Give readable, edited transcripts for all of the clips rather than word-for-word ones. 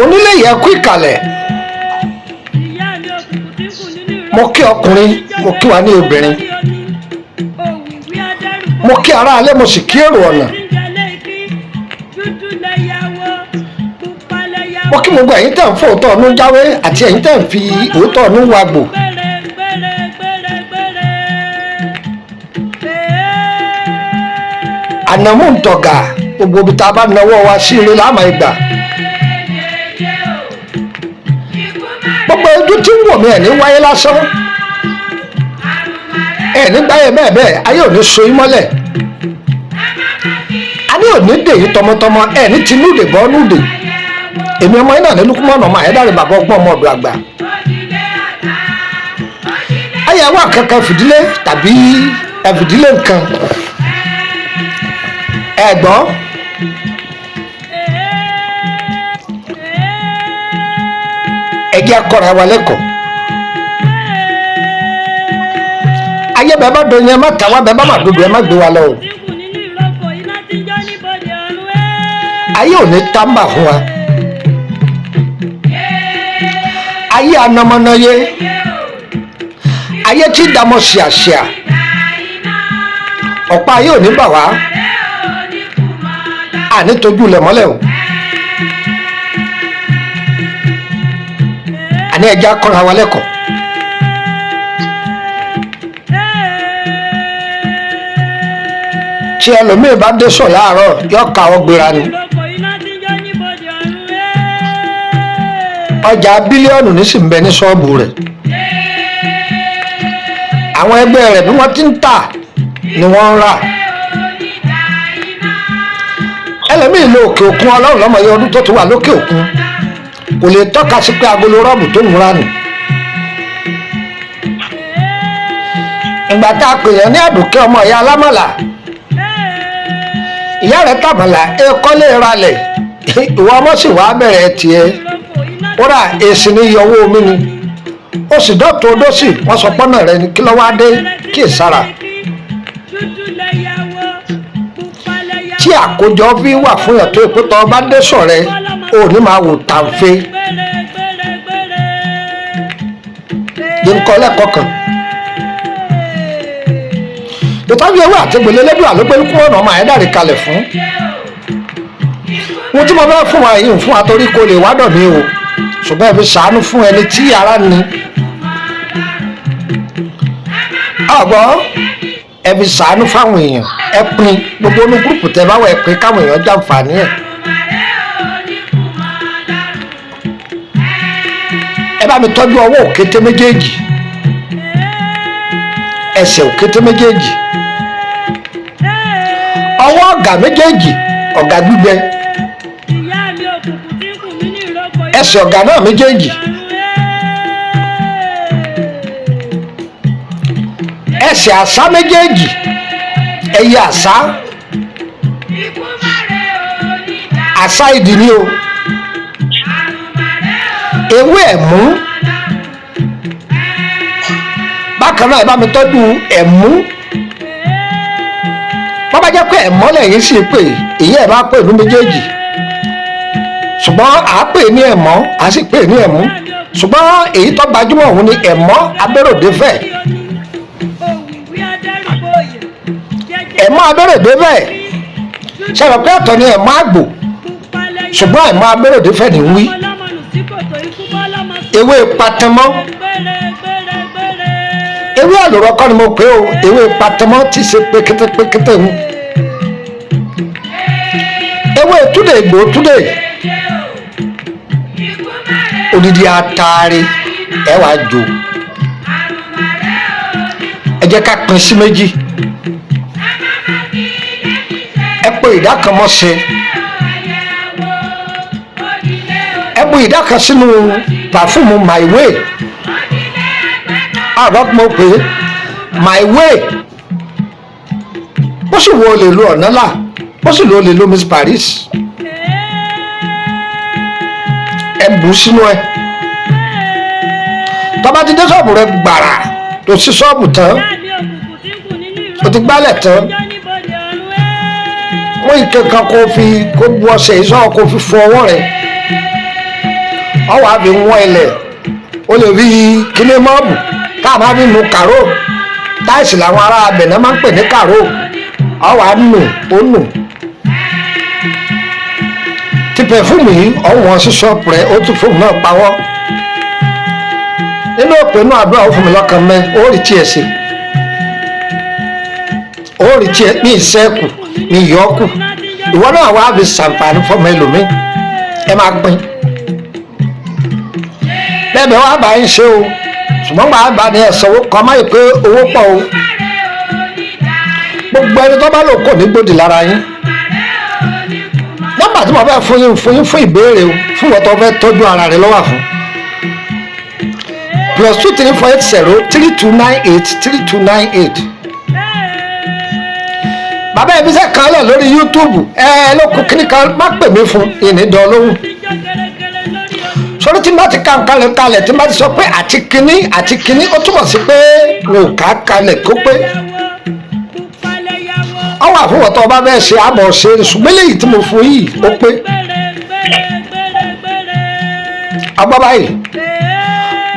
onílé yẹ kú ìkàlẹ̀ mo kí ọkùnrin mo kí wa ní obìnrin mo kí ará alẹ́ mo sì kí èrò ọ̀nà mo kí gbogbo ẹ̀yin tẹ̀ ń fò òótọ́ ọ̀nù jáwé àti ẹ̀yin tẹ̀ ń fi òótọ́ ọ̀nù wàgbò. ànàmú ń tọ̀gà gbogbo ibi tá a bá nawọ́ wa sí ire láàmà ìgbà. gbogbo ojú tí ń wò mí ẹ̀ ní wáyé lásán ẹ̀ ní gbáyé bẹ́ẹ̀ bẹ́ẹ̀ ayé ò ní so yín mọ́lẹ̀ ayé ò ní dè yín tọmọtọmọ ẹ̀ ní tinú dè bọ́ nú dè èmi ọmọ yín náà ní lukumọ́nà ọmọ àyẹ́dàrí bàbá ọgbọ́n ọmọ ọ̀dọ̀ àgbà. ayé àwọn kankan fìdílé tàbí ẹ̀fìdílé nǹkan ẹ̀gbọ́n ẹ̀jẹ̀ akọ̀rọ̀ àwa lẹ́kọ̀ọ́ ayé bẹ́ẹ̀ bá dọ̀yìn ẹ má tàwa bẹ́ẹ̀ bá má dodo ẹ má gbé wa lọ o ayé ò ní tàmbà fún wa ayé anamọ́nayé ayé tí dàmọ́ ṣíàṣíà ọ̀pá ayé ò ní bà wá àní tójú lẹ̀ mọ́lẹ̀ o àní ẹja kọ́ra wa lẹ́kọ̀ọ́ tí ẹlòmíì bá dé sọ̀ láàárọ̀ yọ ká ọ gbéra ni ọjà bílíọ̀nù ní sì ń bẹ ní ṣọ́ọ̀bù rẹ̀ àwọn ẹgbẹ́ rẹ̀ bí wọ́n ti ń tà ni wọ́n ń rà ẹlòmíì lo òkè òkun ọlọ́run lọ́mọ yẹ ọdún tó ti wà lókè òkun kò lè tọ́ka sí pé agolo rọ́ọ̀bù tó ń múra nù. ìgbà tá a pè yẹn ní àdùkẹ́ ọmọ ìyá alámọ̀là ìyá rẹ̀ tàbàlà ẹ kọ́lé ralẹ̀ ìwọ ọmọ sì wàá bẹ̀rẹ̀ tiẹ̀ kódà èsì ní iye owó omi ni ó sì dọ́tun odó sì wọ́n sọ pọ́nà rẹ̀ ní kí ló wá dé kí ì sára. tí àkójọ fi wà fún yàn tó yẹ pé tọ́ ọba dé sọ̀rẹ́ ò ní máa wò tàǹfẹ́ yìí ń kọ́ lẹ́kọ̀ọ́ kan ìtọ́jú ewé àti gbèlè lẹ́dùn àlógbélúkú ọ̀nà ọmọ àyẹ́dàrí kalẹ̀ fún ohun tí mo fẹ́ fún wa yìí fún wa torí kò lè wádọ̀ mi o ṣùgbọ́n ẹ fi ṣàánú fún ẹni tí ara ni ọ̀gbọ́n ẹ fi ṣàánú fáwọn èèyàn ẹ pin gbogbo inú gúrùpù tẹ báwọ̀ ẹ pin káwọn èèyàn jàǹfààní ẹ̀. ẹ bá mi tọ́jú ọwọ́ òkété méjèèjì ẹsẹ̀ òkété méjèèjì ọwọ́ ọ̀gà méjèèjì ọ̀gà gbígbẹ ẹsẹ̀ ọ̀gà náà méjèèjì ẹsẹ̀ àṣá méjèèjì ẹyẹ àṣá àṣá ìdí ni o ewé ẹ̀mú bákan náà ẹ bá mi tọ́jú ẹ̀mú wọ́n bá jẹ́ pé ẹ̀mọ́ lẹ́yìn sì pè èyí ẹ̀ bá pè ní méjèèjì ṣùgbọ́n à á pè ní ẹ̀mọ́ à á sì pè ní ẹ̀mú ṣùgbọ́n èyí tó gbajúmọ̀ òun ni ẹ̀mọ́ abẹ́ròdéfẹ̀ ẹ̀mọ́ abẹ́ròdéfẹ̀ ṣàlọ́ pé ọ̀tọ̀ ni ẹ̀mọ́ àgbò ṣùgbọ́n ẹ̀mọ́ abẹ́ròdéfẹ̀ ní wí ewé patẹmọ́ ewé àlùrọ̀ kọ́ ni mo pè o ewé patẹmọ́ ti ṣe pékété ń ewé túdè gbò túdè odidi ataare ẹ wàá jò ẹ jẹ́ ká pín sí méjì ẹ pò ìdá kan mọ́sẹ̀ ẹ bu ìdá kan sínú pàfúùmù my way àbọ̀ mo pè é my way ó sì wo lè lo ọ̀nà là ó sì lè lo Miss Paris ẹ bù sínú ẹ tọ́ba ti dé ṣọ́ọ̀bù rẹ gbàrà tó sí ṣọ́ọ̀bù tán o ti gbálẹ̀ tán wọ́n ike kan kó bu ọṣẹ ìṣọ́ kó fi fọ ọwọ́ rẹ ọwọ́ àbí wọ́n ilẹ̀ ó lè rí kíní mọ́ọ̀bù táà máa bí nu kàró táìsì làwọn ará abẹ̀nà máa ń pè ní kàró ọwọ́ àánú ó nù ti pẹ̀fúmù yìí ọ̀wọ́n sí ṣọ́ọ̀pù rẹ̀ ó tún fóònù náà pawọ́ nínú òpè náà àdúrà ó fún mi lọ́kàn mẹ́ ó rí tiẹ̀ sí ó rí tiẹ̀ ní ìṣẹ́kù ní ìyọ́kù ìwọ náà wá fi ṣàǹfààní fọmọ ẹlòmíì ẹ máa pín bẹ́ẹ̀ wá bá ń ṣe o ṣùgbọ́n bá bá ní ẹ̀sánwó kan máa pé owó pọ̀ o gbogbo ẹni tó bá lò kò ní gbòdì lára yín nọ́mbà tí mo fẹ́ fún ìbéèrè o fún wọn tó fẹ́ tọ́jú ara rẹ lọ́wọ́ fún +2348032983298 bàbá ẹbí sẹ́ kan lẹ̀ lórí YouTube ló kú kíní kan má pè mí fún ìnídàn lóhùn sọ́dọ̀ tí n bá ti ká kalẹ̀ tí n bá ti sọ pé àti kíní ó túmọ̀ sí pé mi ò ká kalẹ̀ kó pé ọwọ́ àfọwọ́tọ́ ọba bẹ́ẹ̀ ṣe àbọ̀ ṣe ṣùgbọ́n léyìí tí mo fún yìí ó pé agbá báyìí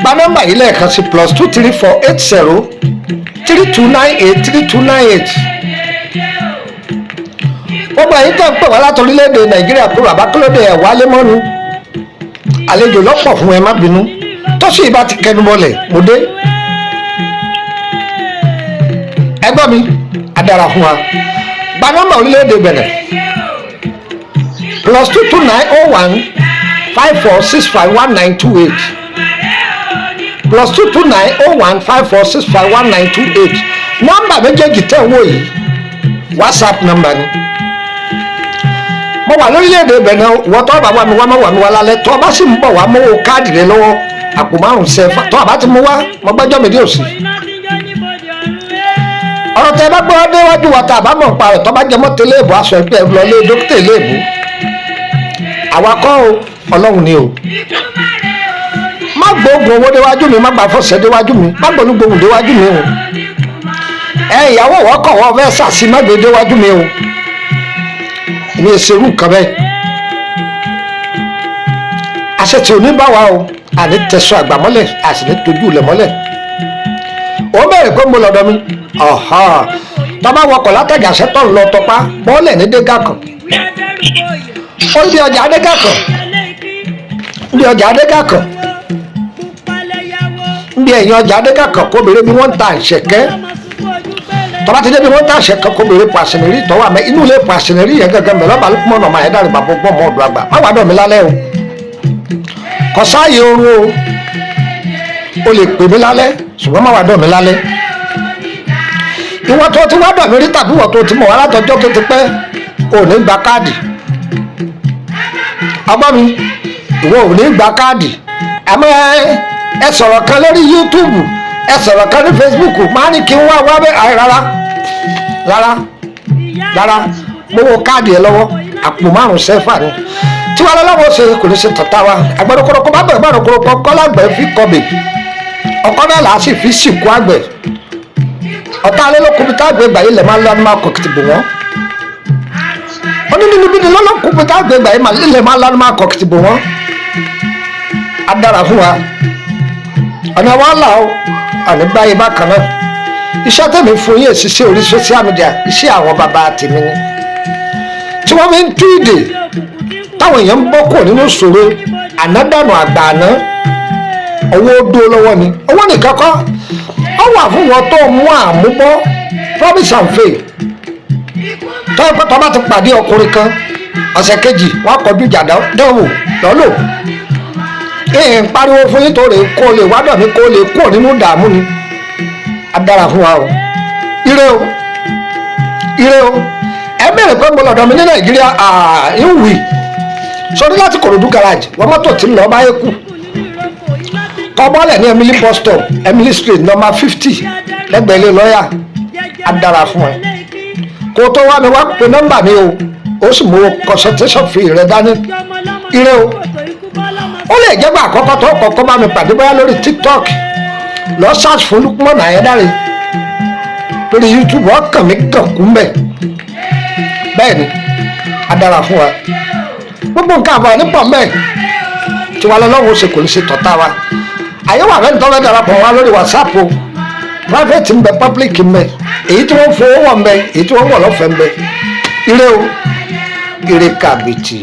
gba nọ́mbà yìí lẹ́ẹ̀kan sí +2348032983298 gbogbo ẹ̀yin tẹ́ ń pè wá láti orílẹ̀-èdè Nàìjíríà pé bàbá kílódé ẹ̀ wálé mọ́nu àlejò lọ́pọ̀ fún ẹ má bínú tó sì bá ti kẹnu bọlẹ̀ mo dé ẹgbọ́n mi adára fún wa gba nọ́mbà orílẹ̀-èdè Benin +2290154651928 +2290154651928 nọ́mbà méjèèjì tẹ̀ wò yìí WhatsApp nọ́mbà ni mo wà lórílẹ̀-èdè Benin wọ́n tọ́ bá wà mí wá má wà mí wá lálẹ́ tọ́ bá sì ń bọ̀ wá mọ́wọ́ káàdì rẹ lọ́wọ́ àpò márùn-ún sẹ́fà tọ́ àbá ti mú wá mo gbẹ́jọ́ mi dé òsì ọ̀rọ̀ tẹ bá gbọ́ déwájú wa tá a bá mọ̀ pa rẹ̀ tọ́ bá jẹmọ́ tẹ́lẹ̀ èbó aṣọ ẹgbẹ́ lọ lé dókítà ilé èbó àwa kọ́ o Ọlọ́run ni o má gbóògùn owó déwájú mi má gbà fọ́sẹ̀ déwájú mi má gbóògùn déwájú mi o ìyàwó wọ́kọ̀ wọ́n fẹ́ sàṣì má gbé déwájú mi o ní ìṣerú nǹkan bẹ́ẹ̀ àṣẹ tí ò ní bá wa o àní tẹ̀sán àgbà mọ́lẹ̀ àti ní tójú ilẹ̀ mọ́lẹ̀ ó bẹ̀rẹ̀ pé mo lọ́dọ̀ mi tọ́ba wọkọ̀ látẹ̀gà sẹ́tọ̀ lọ tọpa bọ́ọ̀lẹ̀ ní dégà kan ó ń bí ọjà adégà kan ń bí ọjà adégà kan ń bí ẹ̀yìn ọjà adégà kan kó bèrè bí wọ́n ń ta ìṣẹ̀kẹ́ tọ́ba ti débi wọ́n tá àṣẹ kan kó bèrè pàṣẹnìrí tọ́wọ́ àmẹ́ inú ilé pàṣẹnìrí yẹn gẹ́gẹ́ mẹ́lọ́ bá lókùn mọ́nà máa ẹ̀dá rẹ̀ bá gbọ́ mọ́ ọ̀dọ̀ àgbà má wàá dọ̀ mí lálẹ́ o kò sáàyè oorun o lè pè mí lálẹ́ ṣùgbọ́n má wàá dọ̀ mí lálẹ́ ìwọ tó ti wá dọ̀ mí rí tàbí ìwọ tó ti mọ̀ wá látọjọ́ tó ti pẹ́ ò ní gba káàdì ọgbọ́n mi ìwọ ò ní gba káàdì àmọ́ ẹ sọ̀rọ̀ kan lórí YouTube ẹ sọ̀rọ̀ kan ní Facebook máa ní kí n wá bẹ́ẹ̀ rárá mo wo káàdì ẹ lọ́wọ́ àpò márùn-ún sẹ́fà ni tí wàá lọ́wọ́ ṣe kò ní ṣe tọ̀tà wa àgbẹ̀rù kọ́rọ́kọ́ bá bẹ̀rẹ̀ bẹ̀rẹ̀ kọ́rọ́kọ́ kọ́lágbẹ̀ fi kọ́bẹ̀ ọkọ́ bẹ́ẹ̀ là á sì fi sìnkú àgbẹ̀ ọ̀tá alẹ́lọ́kùnrin táàgbẹ̀ gbà yìí lẹ̀ máa ń lọ́nà máa kọ̀ kìtìbò wọn onídìníbìdì lọ́lọ́kùnrin táàgbẹ̀ gbà yìí lẹ̀ máa ń lọ́nà máa kọ̀ kìtìbò wọn á dára fún wa ọ̀nà wa là ó àní báyìí bákan náà iṣẹ́ tẹ̀mí fún yín èsì sí orí social media iṣẹ́ àwọn bàbá tèmi ni tí wọ́n fi ń tú ìdè táwọn èèyàn ń bọ́ kò nínú ìṣòro ànádànù àgbà àná owó dó lọ́wọ́ ni owó nìkan kọ́ ọ wà fún wọn tó mú àmúbọ́ promise and fail tọ́wọ́ pẹ́ tọ́ bá ti pàdé ọkùnrin kan ọ̀sẹ̀ kejì wọ́n kọjú ìjà dánwò lọ́lò èèyàn pariwo fún yín tó rè kó lè wádọ̀ mi kó lè kúrò nínú ìdààmú ni adára fún wa o ire o ẹ bẹ̀rẹ̀ pé mo lọ́dọ̀ mi ní Nàìjíríà ìwì sọdí láti Kòròdú garage wọ́n mọ́tò tí ń lọ báyé kù kọ́bọ́lẹ̀ ní Emily bus stop Emily street number 50 lẹ́gbẹ̀ẹ́ ilé lọ́ọ̀yà adára fún ẹ kó tó wá mi wá pe nọ́mbà mi o ó sì mú consultation fee rẹ dání ire o ó lè jẹ́ pé àkọ́kọ́ tó kọ́kọ́ bá mi pàdé bóyá lórí TikTok lọ search fún Lukman Ayédáre lórí YouTube ọkàn mi kàn kú mbẹ bẹ́ẹ̀ ni adára fún wa gbogbo nǹkan àbọ̀ nípò mbẹ tiwa lọ́wọ́ ṣe kò ní ṣe tọ́ta wa àyè wà fẹ́ni tọ́lá darapọ̀ wá lórí WhatsApp o private ń bẹ public ń bẹ èyí tí wọ́n fowó wọ̀ ń bẹ èyí tí wọ́n wọ̀ lọ́fẹ̀ẹ́ ń bẹ ire o ire kàbìtì.